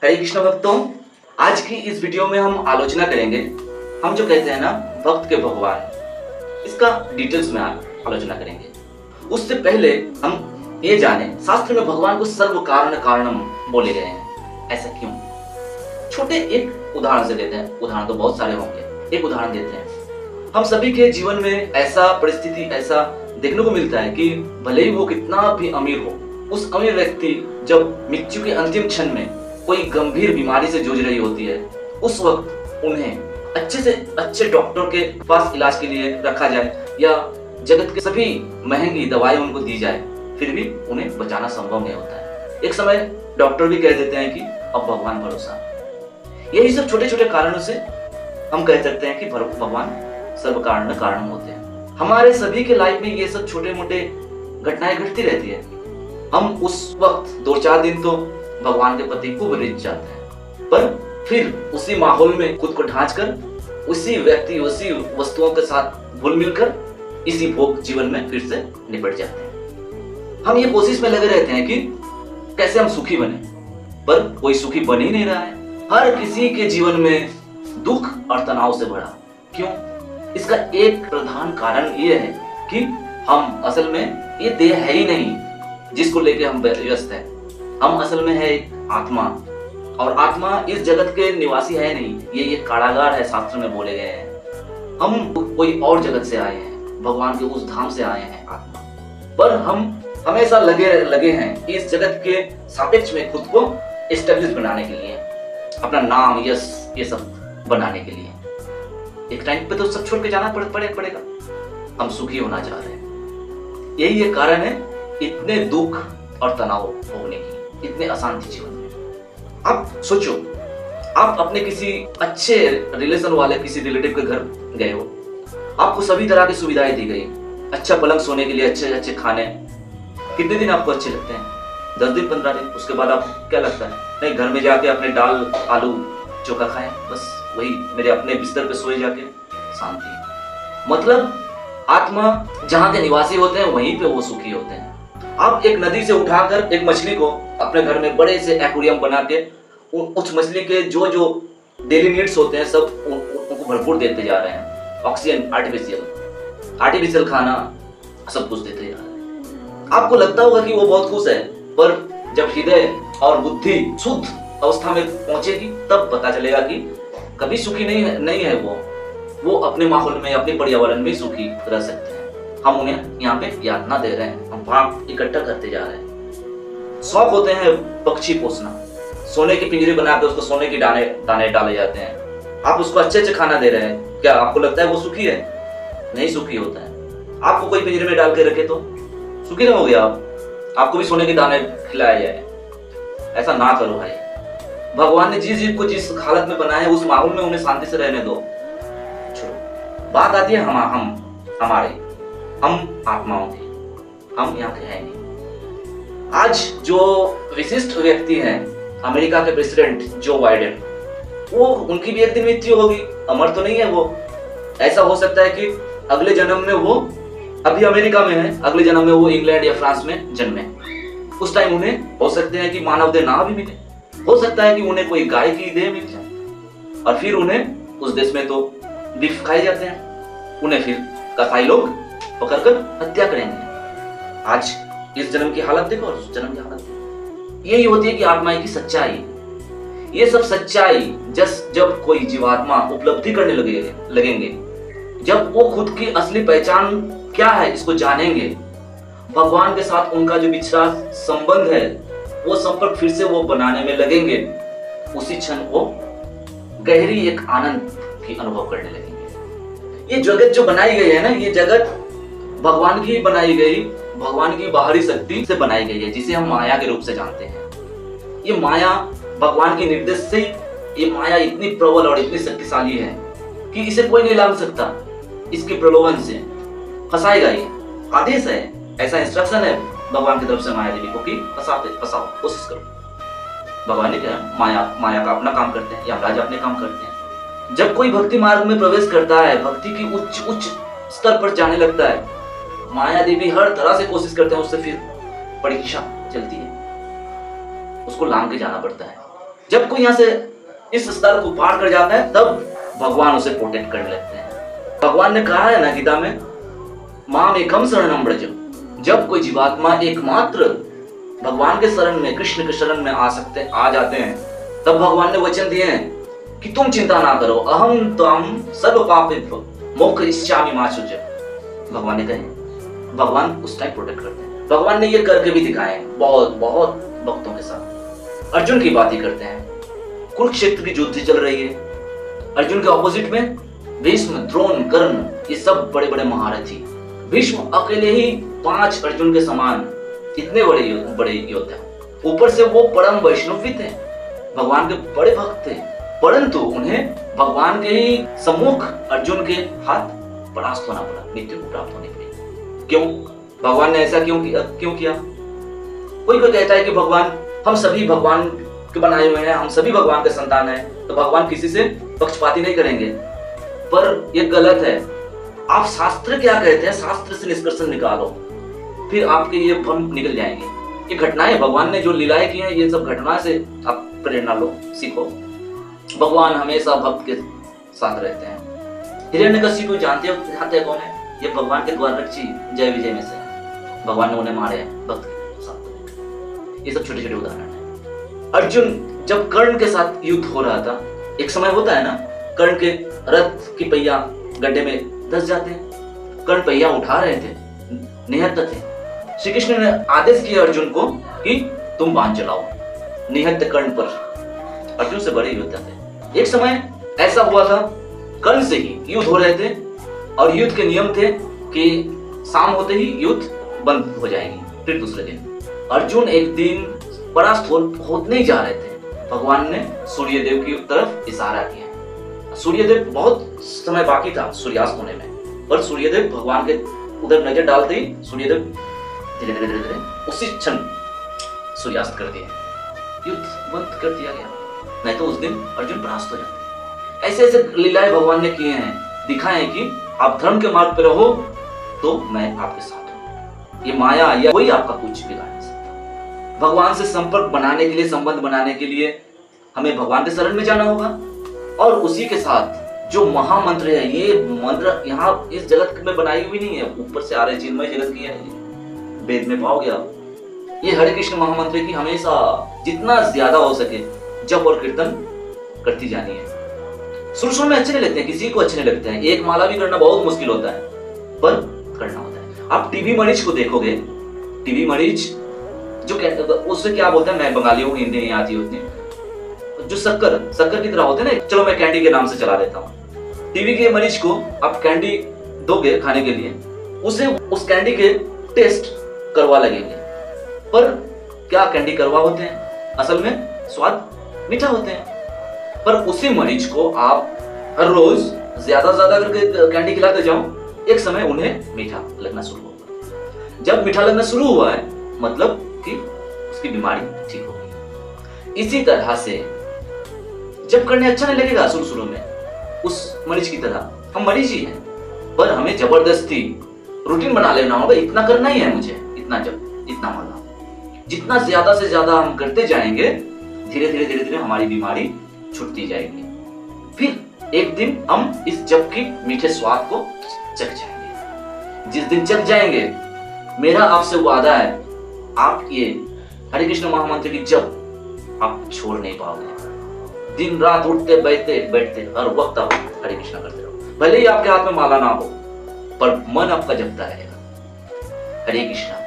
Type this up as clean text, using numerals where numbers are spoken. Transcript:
हरे कृष्ण भक्तों, आज की इस वीडियो में हम आलोचना करेंगे। हम जो कहते हैं ना भक्त के भगवान, इसका डिटेल्स में आलोचना करेंगे। उससे पहले हम ये जाने शास्त्र में भगवान को सर्व कारण कारणम बोले गए हैं, ऐसा क्यों? छोटे एक उदाहरण से लेते हैं। उदाहरण तो बहुत सारे होंगे, एक उदाहरण देते हैं। हम सभी के जीवन में ऐसा परिस्थिति ऐसा देखने को मिलता है कि भले ही वो कितना भी अमीर हो, उस अमीर व्यक्ति जब मृत्यु के अंतिम क्षण में कोई गंभीर बीमारी से जूझ रही होती है, उस वक्त उन्हें अच्छे से अच्छे डॉक्टर के पास इलाज के लिए रखा जाए या जगत के सभी महंगी दवाएं उनको दी जाए, फिर भी उन्हें बचाना संभव नहीं होता है। एक समय डॉक्टर भी कह देते हैं कि अब भगवान भरोसा। यही सब छोटे छोटे कारणों से हम कह सकते हैं कि भगवान सर्व कारण कारण होते हैं। हमारे सभी के लाइफ में ये सब छोटे मोटे घटनाएं घटती रहती है। हम उस वक्त 2-4 दिन तो भगवान के प्रति खूब रिझ जाते हैं, पर फिर उसी माहौल में खुद को ढांच कर उसी व्यक्ति उसी वस्तुओं के साथ घुल मिलकर इसी भोग जीवन में फिर से निपट जाते हैं। हम ये कोशिश में लगे रहते हैं कि कैसे हम सुखी बने, पर कोई सुखी बन ही नहीं रहा है। हर किसी के जीवन में दुख और तनाव से भरा। क्यों? इसका एक प्रधान कारण ये है कि हम असल में ये देह है ही नहीं जिसको लेके हम व्यस्त हैं। हम असल में है एक आत्मा, और आत्मा इस जगत के निवासी है नहीं, ये कारागार है, शास्त्र में बोले गए हैं। हम कोई और जगत से आए हैं, भगवान के उस धाम से आए हैं आत्मा, पर हम हमेशा लगे हैं इस जगत के सापेक्ष में खुद को एस्टेब्लिश बनाने के लिए, अपना नाम यश ये सब बनाने के लिए। एक टाइम पे तो सब छोड़ के जाना पड़ेगा। हम सुखी होना चाह रहे हैं। यही एक कारण है इतने दुख और तनाव भोगने की, इतने अशांति जीवन में। आप सोचो, आप अपने किसी अच्छे रिलेशन वाले किसी रिलेटिव के घर गए हो, आपको सभी तरह की सुविधाएं दी गई, अच्छा पलंग सोने के लिए, अच्छे अच्छे खाने। कितने दिन आपको अच्छे लगते हैं? 10 दिन 15 दिन। उसके बाद आपको क्या लगता है? नहीं, घर में जाके अपने दाल आलू चोखा खाएं, बस वही मेरे अपने बिस्तर पे सोए जाके शांति। मतलब आत्मा जहाँ के निवासी होते हैं वहीं पे वो सुखी होते हैं। आप एक नदी से उठाकर एक मछली को अपने घर में बड़े से एक्वेरियम बना के उस मछली के जो डेली नीड्स होते हैं सब उनको भरपूर देते जा रहे हैं। ऑक्सीजन, आर्टिफिशियल खाना, सब कुछ देते जा रहे हैं। आपको लगता होगा कि वो बहुत खुश है, पर जब हृदय और बुद्धि शुद्ध अवस्था में पहुंचेगी तब पता चलेगा कि कभी सुखी नहीं है वो अपने माहौल में, अपने पर्यावरण में सुखी रह सकते हैं। हम उन्हें यहाँ पे यातना दे रहे हैं, हम भाग इकट्ठा करते जा रहे हैं। शौक होते हैं पक्षी पोसना, सोने की पिंजरे बनाकर उसको सोने के दाने डाले जाते हैं। आप उसको अच्छे खाना दे रहे हैं, क्या आपको लगता है वो सुखी है? नहीं सुखी होता है। आपको कोई पिंजरे में डाल के रखे तो सुखी रहोगे आप? आपको भी सोने के दाने खिलाए जाए, ऐसा ना करो भाई। भगवान ने जिस जीव को जिस हालत में बनाया है उस माहौल में उन्हें शांति से रहने दो। बात आती है हम आत्माओं की, हम यहाँ के हैं नहीं। आज जो विशिष्ट व्यक्ति हैं, अमेरिका के प्रेसिडेंट जो बाइडेन, वो उनकी भी एक दिन मृत्यु होगी, अमर तो नहीं है वो। ऐसा हो सकता है कि अगले जन्म में वो अभी अमेरिका में है, अगले जन्म में वो इंग्लैंड या फ्रांस में जन्मे। उस टाइम उन्हें हो सकते हैं कि मानव देह ना भी मिले, हो सकता है कि उन्हें कोई गाय की देह मिल जाए, और फिर उन्हें उस देश में तो बीफ खाए जाते हैं, उन्हें फिर कसाई लोग पकड़कर हत्या करेंगे। आज इस जन्म की हालत देखो और उस जन्म की हालत। यही होती है कि आत्मा की सच्चाई। ये सब सच्चाई जब कोई जीवात्मा उपलब्धि करने लगेंगे, जब वो खुद की असली पहचान क्या है इसको जानेंगे, भगवान के साथ उनका जो बिछड़ा संबंध है वो संपर्क फिर से वो बनाने में लगेंगे, उसी क्षण वो गहरी एक आनंद की अनुभव करने लगेंगे। ये जगत जो बनाई गई है ना, ये जगत भगवान की बनाई गई, भगवान की बाहरी शक्ति से बनाई गई है, जिसे हम माया के रूप से जानते हैं। ये माया भगवान के निर्देश से, ये माया इतनी प्रबल और इतनी शक्तिशाली है कि इसे कोई नहीं लांघ सकता। इसके प्रलोभन से फंसाएगा, ये आदेश है, ऐसा इंस्ट्रक्शन है भगवान की तरफ से माया देवी को कि फंसाओ, कोशिश करो। भगवान ने क्या, माया का अपना काम करते हैं, यमराज अपने काम करते हैं। जब कोई भक्ति मार्ग में प्रवेश करता है, भक्ति की उच्च स्तर पर जाने लगता है, माया देवी हर तरह से कोशिश करते हैं, उससे फिर परीक्षा चलती है, उसको लांघ के जाना पड़ता है। जब कोई यहाँ से इस स्तर को पार कर जाता है तब भगवान उसे प्रोटेक्ट करने लगते हैं। भगवान ने कहा है ना गीता में, माम एकम शरणम व्रज। जब कोई जीवात्मा एकमात्र भगवान के शरण में, कृष्ण के शरण में आ जाते हैं, तब भगवान ने वचन दिए हैं कि तुम चिंता ना करो, अहम त्वं सर्व पापेभ्यो मोक्षयिष्यामि मा शुचः। भगवान ने कहे, भगवान उस टाइम प्रोटेक्ट करते हैं। भगवान ने ये करके भी दिखाए बहुत बहुत भक्तों के साथ। अर्जुन की बात ही करते हैं, कुरुक्षेत्र की युद्ध चल रही है, अर्जुन के ऑपोजिट में भीष्म, द्रोण, कर्ण, ये सब बड़े बड़े महारथी। भीष्म अकेले ही 5 अर्जुन के समान इतने बड़े योद्धा, ऊपर से वो परम वैष्णव भी थे, भगवान के बड़े भक्त थे, परंतु उन्हें भगवान के ही सम्मुख अर्जुन के हाथ परास्त होना पड़ा, मृत्यु को प्राप्त होने के लिए। क्यों? भगवान ने ऐसा क्यों किया? कोई कहता है कि भगवान, हम सभी भगवान के बनाए हुए हैं, हम सभी भगवान के संतान हैं, तो भगवान किसी से पक्षपाती नहीं करेंगे, पर यह गलत है। आप शास्त्र क्या कहते हैं, शास्त्र से निष्कर्ष निकालो, फिर आपके ये भ्रम निकल जाएंगे। ये घटनाएं भगवान ने जो लीलाएं की हैं, ये सब घटना से आप प्रेरणा लो, सीखो। भगवान हमेशा भक्त के साथ रहते हैं। हिरण्यकशिपु को जानते हो कौन है? ये भगवान के द्वाररक्षी जय विजय में से भगवान ने उन्हें मारे हैं भक्त के साथ। ये सब छोटे छोटे उदाहरण है। अर्जुन जब कर्ण के साथ युद्ध हो रहा था, एक समय होता है ना, कर्ण के रथ की पहिया गड्ढे में धंस जाते हैं, कर्ण पहिया उठा रहे थे, निहत्थ थे। श्री कृष्ण ने आदेश किया अर्जुन को कि तुम बाण चलाओ निहत्थ कर्ण पर। अर्जुन से बड़े योद्धा थे। एक समय ऐसा हुआ था, कर्ण से ही युद्ध हो रहे थे और युद्ध के नियम थे कि शाम होते ही युद्ध बंद हो जाएगी, फिर दूसरे दिन। अर्जुन एक दिन परास्त होने ही जा रहे थे, भगवान ने सूर्यदेव की तरफ इशारा किया। सूर्यदेव बहुत समय बाकी था सूर्यास्त होने में, पर सूर्यदेव भगवान के उधर नजर डालते ही सूर्यदेव धीरे धीरे धीरे धीरे उसी क्षण सूर्यास्त कर दिया, युद्ध बंद कर दिया गया, नहीं तो उस दिन अर्जुन परास्त हो जाते। ऐसे ऐसे लीलाएं भगवान ने किए हैं, दिखाए हैं कि आप धर्म के मार्ग पर रहो तो मैं आपके साथ हूं। ये माया या कोई आपका कुछ बिगाड़ नहीं सकता। भगवान से संपर्क बनाने के लिए, संबंध बनाने के लिए हमें भगवान के शरण में जाना होगा, और उसी के साथ जो महामंत्र है, ये मंत्र यहाँ इस जगत में बनाई हुई नहीं है, ऊपर से आ रहे चिन्मय जगत की है, वेद में पाओगे आप। ये हरे कृष्ण महामंत्र की हमेशा जितना ज्यादा हो सके जप और कीर्तन करती जानी है। शुरू में अच्छे नहीं लगते हैं, किसी को अच्छे नहीं लगते हैं, एक माला भी करना बहुत मुश्किल होता है, पर करना होता है। आप टीबी मरीज को देखोगे, टीबी मरीज जो उससे क्या बोलते हैं, मैं बंगालियों को हिंदी नहीं आती उतनी, जो शक्कर की तरह होते हैं ना, चलो मैं कैंडी के नाम से चला देता हूँ। टीबी के मरीज को आप कैंडी दोगे खाने के लिए, उसे उस कैंडी के टेस्ट करवा लगेंगे, पर क्या कैंडी करवा होते हैं? असल में स्वाद मीठा होते हैं। पर उसी मरीज को आप हर रोज ज्यादा करके कैंडी खिलाते जाओ, एक समय उन्हें मीठा लगना शुरू होगा। जब मीठा लगना शुरू हुआ है, मतलब कि उसकी बीमारी ठीक हो गई। इसी तरह से जब करने अच्छा नहीं लगेगा शुरू में, उस मरीज की तरह हम मरीज ही हैं, पर हमें जबरदस्ती रूटीन बना लेना होगा, इतना करना ही है मुझे, इतना जब इतना मानना। जितना ज्यादा से ज्यादा हम करते जाएंगे, धीरे धीरे हमारी बीमारी छूटती जाएगी। फिर एक दिन हम इस जप की मीठे स्वाद को चख जाएंगे। जिस दिन चख जाएंगे, मेरा आपसे वादा है, आप ये हरे कृष्ण महामंत्र की जप आप छोड़ नहीं पाओगे। दिन रात उठते बैठते हर वक्त आप हरे कृष्ण करते रहो, भले ही आपके हाथ में माला ना हो, पर मन आपका जपता रहेगा, हरे कृष्ण